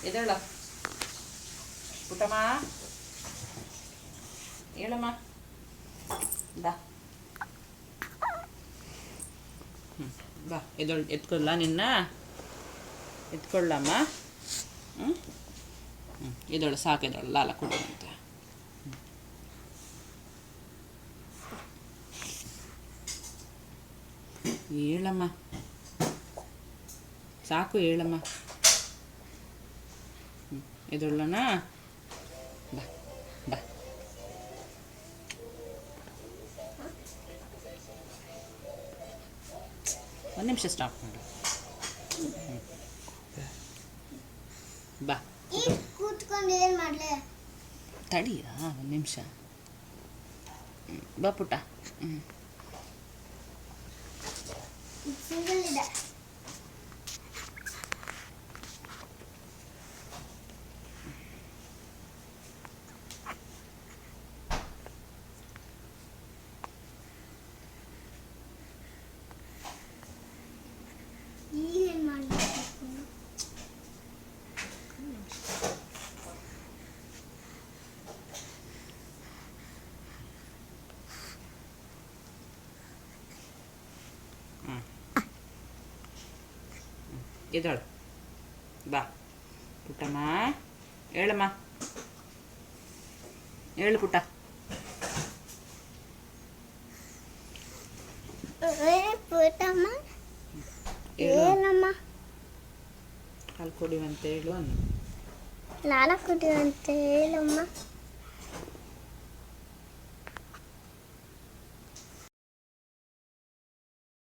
ಎದ್ದೇಳ ಪುಟ್ಟಮ್ಮ, ಹೇಳಮ್ಮ. ಬಾ ಬಾ, ಎತ್ಕೊಳ್ಳ ನಿನ್ನ, ಎತ್ಕೊಳ್ಳಮ್ಮ. ಎದಳು ಸಾಕು, ಎದಳು ಲಾಲ ಕೊಡುವಂತೆ. ಹೇಳಮ್ಮ, ಸಾಕು ಹೇಳಮ್ಮ. ಎದೊಳ್ಳಣ. ಬಾ ಬಾ, ಒಂದು ನಿಮಿಷ ಸ್ಟಾಪ್ ಮಾಡು. ಬಾ ಕೂತ್ಕೊಂಡು ಏನು ಮಾಡಲಿ, ತಡಿಯಾ ಒಂದು ನಿಮಿಷ. ಬಾ ಪುಟ್ಟ. ಸಿಂಗಲ್ ಇದೆ. ಈಗೇನು ಮಾಡಲಿ? ಎದಳು. ಬಾ ಪುಟ್ಟಮ್ಮ, ಹೇಳಮ್ಮ. ಹೇಳು ಪುಟ್ಟ. ಪುಟ್ಟಮ್ಮ ಏನಮ್ಮ? ಹಾಲು ಕುಡಿಯುವಂತ ಹೇಳು. ಲಾಲ ಕುಡಿಯುವಂತ ಹೇಳಮ್ಮ.